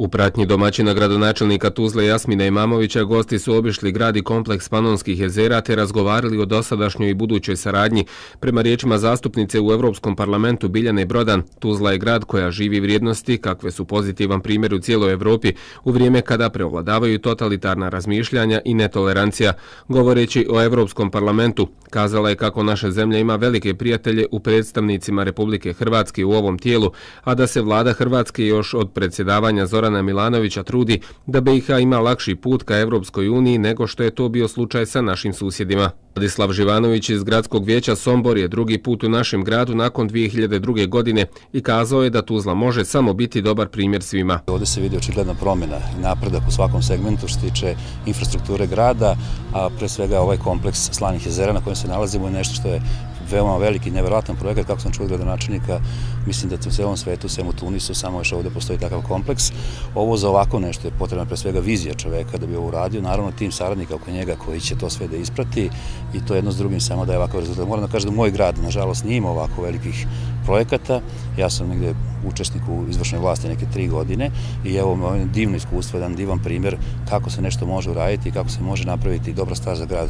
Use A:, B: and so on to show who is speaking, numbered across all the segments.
A: U pratnji domaćina gradonačelnika Tuzle Jasmina Imamovića gosti su obišli grad i kompleks Panonskih jezera te razgovarali o dosadašnjoj i budućoj saradnji. Prema riječima zastupnice u Europskom parlamentu Biljane Brodan, Tuzla je grad koja živi vrijednosti kakve su pozitivan primjer u cijeloj Europi u vrijeme kada preovladavaju totalitarna razmišljanja i netolerancija. Govoreći o Europskom parlamentu, kazala je kako naša zemlja ima velike prijatelje u predstavnicima Republike Hrvatske u ovom tijelu, a da se vlada Hrvatske još od predsjedavanja Zorana Milanovića trudi da BiH ima lakši put ka Europskoj uniji nego što je to bio slučaj sa našim susjedima. Vladislav Živanović iz Gradskog vijeća Sombor je drugi put u našem gradu nakon 2002. godine i kazao je da Tuzla može samo biti dobar primjer svima.
B: Ovdje se vidi očigledna promjena i napredak u svakom segmentu što se tiče infrastrukture grada, a pre svega ovaj kompleks Slanih jezera na kojem se nalazimo je nešto što je veoma veliki, nevjerojatan projekat, kako sam čuo od gradonačelnika, mislim da u cijelom svetu, sem u Tunisu, samo još ovdje postoji takav kompleks. Ovo za ovako nešto je potrebna pre svega vizija čoveka da bi ovo uradio, naravno tim saradnika oko njega koji će to sve da isprati i to jedno s drugim samo daje ovakav rezultat. Moram da kažem da moj grad, nažalost, nije imao ovako velikih projekata. Ja sam negdje učesnik u izvršnoj vlasti neke 3 godine i evo ovo je divno iskustvo, jedan divan primjer kako se nešto može uraditi i kako se može napraviti dobra stvar za grad.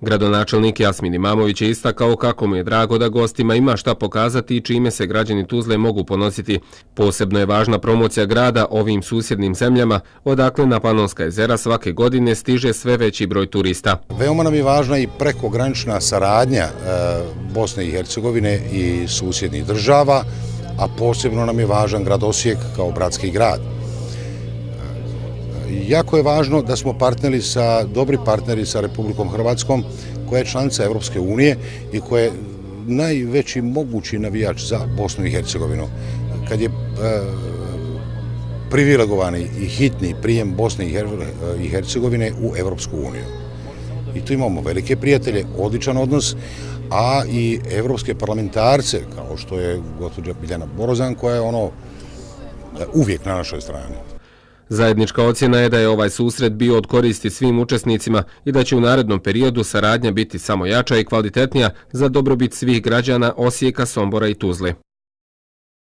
A: Gradonačelnik Jasmin Imamović je istakao kako mu je drago da gostima ima šta pokazati i čime se građani Tuzle mogu ponositi. Posebno je važna promocija grada ovim susjednim zemljama, odakle na Panonska jezera svake godine stiže sve veći broj turista.
C: Veoma nam je važna i prekogranična saradnja Bosne i Hercegovine i susjednih država, a posebno nam je važan grad Osijek kao bratski grad. Jako je važno da smo dobri partneri sa Republikom Hrvatskom, koja je članica Europske unije i koja je najveći mogući navijač za Bosnu i Hercegovinu. Kad je privilegovani i hitni prijem Bosne i Hercegovine u Europsku uniju. I tu imamo velike prijatelje, odličan odnos, a i evropske parlamentarce, kao što je gospođa Biljana Brodan, koja je uvijek na našoj strani.
A: Zajednička ocjena je da je ovaj susret bio od koristi svim učesnicima i da će u narednom periodu saradnja biti samo jača i kvalitetnija za dobrobit svih građana Osijeka, Sombora i Tuzle.